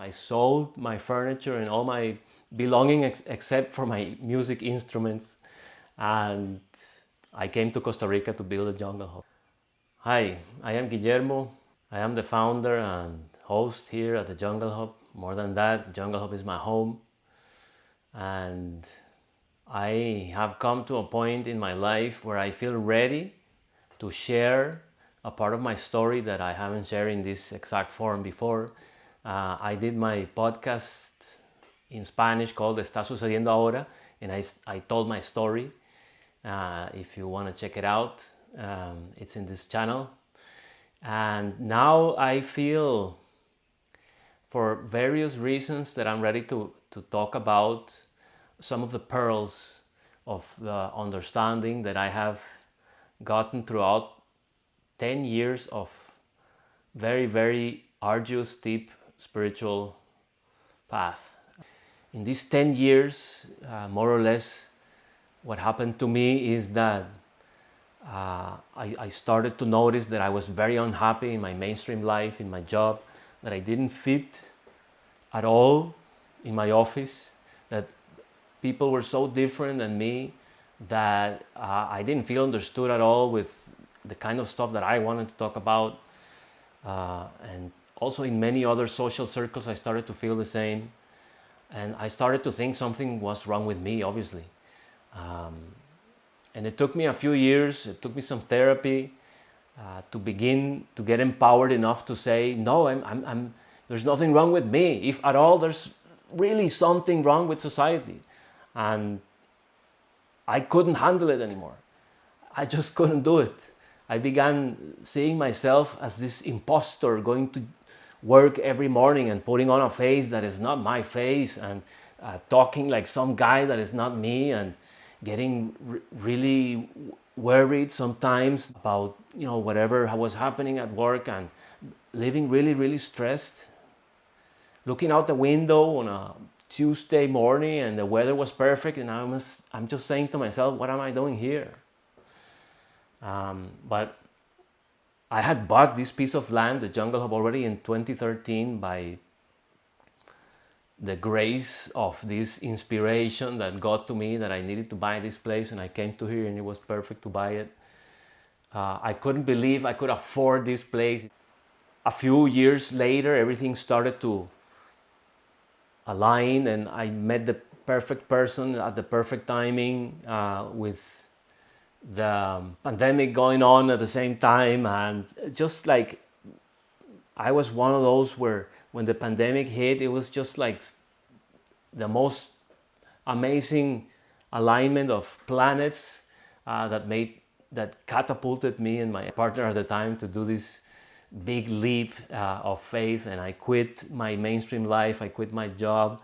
I sold my furniture and all my belongings except for my music instruments, and I came to Costa Rica to build a jungle hub. Hi, I am Guillermo. I am the founder and host here at the Jungle Hub. More than that, Jungle Hub is my home, and I have come to a point in my life where I feel ready to share a part of my story that I haven't shared in this exact form before. I did my podcast in Spanish called Está Sucediendo Ahora, and I told my story. If you want to check it out, it's in this channel. And now I feel, for various reasons, that I'm ready to talk about some of the pearls of the understanding that I have gotten throughout 10 years of very, very arduous, deep spiritual path. In these 10 years, more or less, what happened to me is that I started to notice that I was very unhappy in my mainstream life, in my job, that I didn't fit at all in my office, that people were so different than me, that I didn't feel understood at all with the kind of stuff that I wanted to talk about. And also in many other social circles, I started to feel the same. And I started to think something was wrong with me, obviously. And it took me a few years, it took me some therapy to begin to get empowered enough to say, no, there's nothing wrong with me. If at all, there's really something wrong with society. And I couldn't handle it anymore. I just couldn't do it. I began seeing myself as this imposter going to work every morning and putting on a face that is not my face, and talking like some guy that is not me, and getting really worried sometimes about whatever was happening at work, and living really, really stressed. Looking out the window on a Tuesday morning and the weather was perfect, and I'm just saying to myself, what am I doing here? But I had bought this piece of land, the Jungle Hub, already in 2013 by the grace of this inspiration that got to me that I needed to buy this place, and I came to here and it was perfect to buy it. I couldn't believe I could afford this place. A few years later, everything started to align, and I met the perfect person at the perfect timing, with the pandemic going on at the same time. And just like, I was one of those where when the pandemic hit, it was just like the most amazing alignment of planets that catapulted me and my partner at the time to do this big leap of faith. And I quit my mainstream life, I quit my job,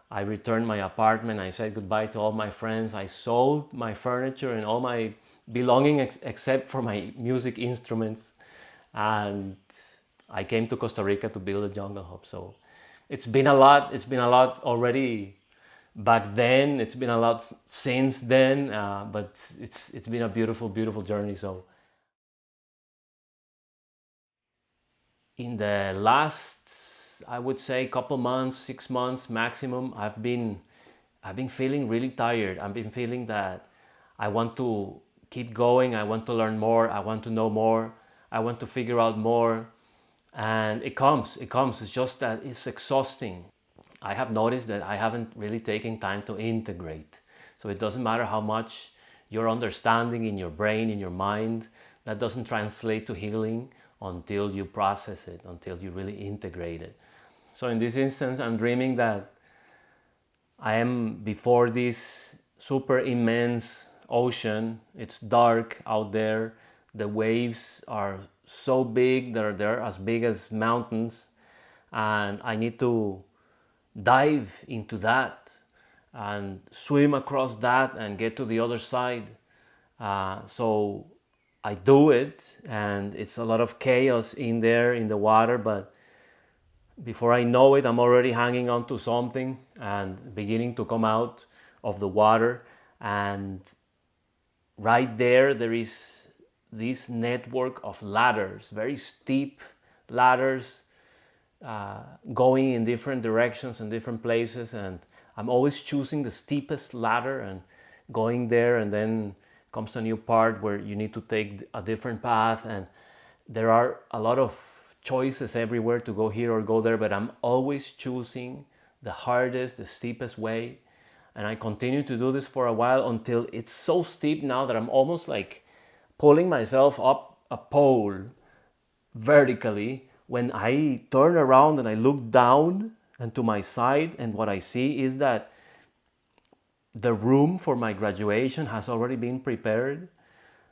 I returned my apartment, I said goodbye to all my friends, I sold my furniture and all my belongings except for my music instruments, and I came to Costa Rica to build a jungle hub. So it's been a lot already back then, it's been a lot since then, but it's been a beautiful, beautiful journey. So in the last, I would say, couple months, 6 months maximum, I've been feeling really tired. I've been feeling that I want to keep going, I want to learn more, I want to know more, I want to figure out more. And it comes, it's just that it's exhausting. I have noticed that I haven't really taken time to integrate. So it doesn't matter how much you're understanding in your brain, in your mind, that doesn't translate to healing until you process it, until you really integrate it. So in this instance, I'm dreaming that I am before this super immense ocean. It's dark out there. The waves are so big, they're as big as mountains. And I need to dive into that and swim across that and get to the other side. So I do it, and it's a lot of chaos in there in the water, but before I know it, I'm already hanging on to something and beginning to come out of the water. And right there is this network of ladders, very steep ladders uh, going in different directions and different places, and I'm always choosing the steepest ladder and going there, and then comes a new part where you need to take a different path, and there are a lot of choices everywhere to go here or go there, but I'm always choosing the hardest, the steepest way. And I continue to do this for a while until it's so steep now that I'm almost like pulling myself up a pole vertically. When I turn around and I look down and to my side, and what I see is that the room for my graduation has already been prepared.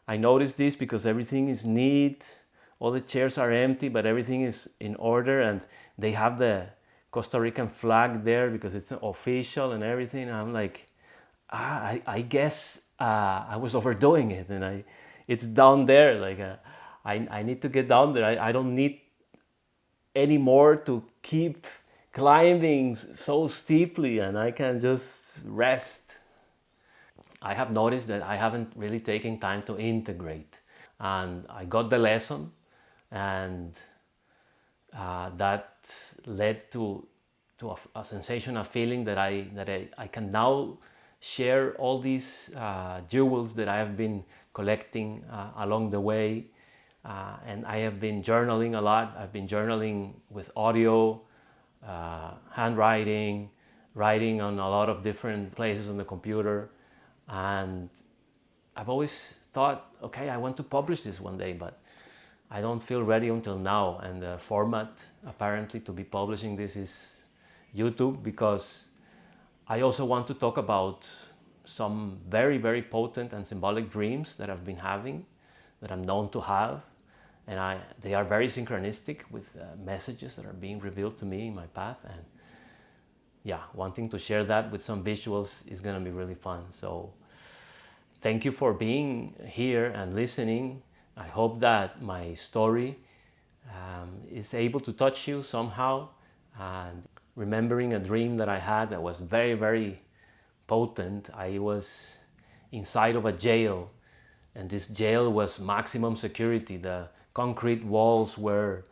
I noticed this because everything is neat, all the chairs are empty, but everything is in order, and they have the Costa Rican flag there because it's official and everything. I'm like, I guess I was overdoing it, and it's down there. Like, I need to get down there. I don't need anymore to keep climbing so steeply, and I can just rest. I have noticed that I haven't really taken time to integrate, and I got the lesson, and that led to a sensation, a feeling that I can now share all these jewels that I have been collecting along the way. And I have been journaling a lot. I've been journaling with audio, handwriting, writing on a lot of different places on the computer. And I've always thought, okay, I want to publish this one day, but I don't feel ready until now. And the format apparently to be publishing this is YouTube, because I also want to talk about some very, very potent and symbolic dreams that I've been having, that I'm known to have. And they are very synchronistic with messages that are being revealed to me in my path. And yeah, wanting to share that with some visuals is going to be really fun. So thank you for being here and listening. I hope that my story is able to touch you somehow. And remembering a dream that I had that was very, very potent. I was inside of a jail, and this jail was maximum security. The concrete walls were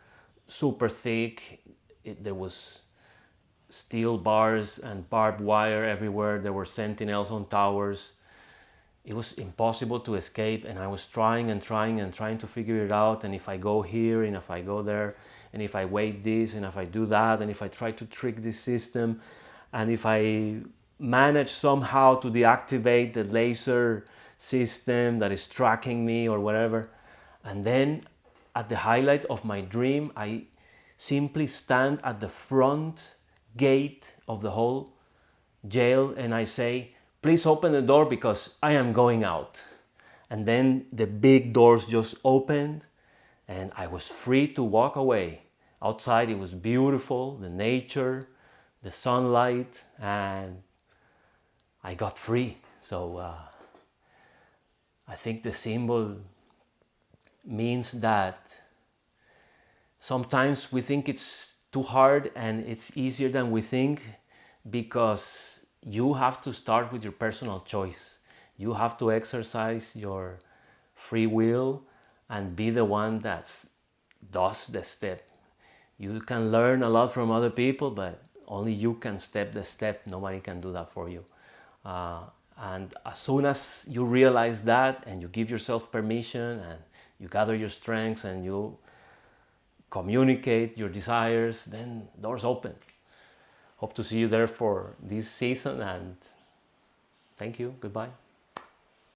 super thick. There was steel bars and barbed wire everywhere. There were sentinels on towers. It was impossible to escape, and I was trying and trying and trying to figure it out. And if I go here and if I go there, and if I wait this and if I do that, and if I try to trick this system, and if I manage somehow to deactivate the laser system that is tracking me or whatever. And then at the highlight of my dream, I simply stand at the front gate of the whole jail and I say, please open the door because I am going out. And then the big doors just opened and I was free to walk away. Outside it was beautiful, the nature, the sunlight, and I got free. So I think the symbol means that sometimes we think it's too hard and it's easier than we think, because you have to start with your personal choice. You have to exercise your free will and be the one that does the step. You can learn a lot from other people, but only you can step the step. Nobody can do that for you. And as soon as you realize that and you give yourself permission and you gather your strengths and you communicate your desires, then doors open. Hope to see you there for this season, and thank you. Goodbye.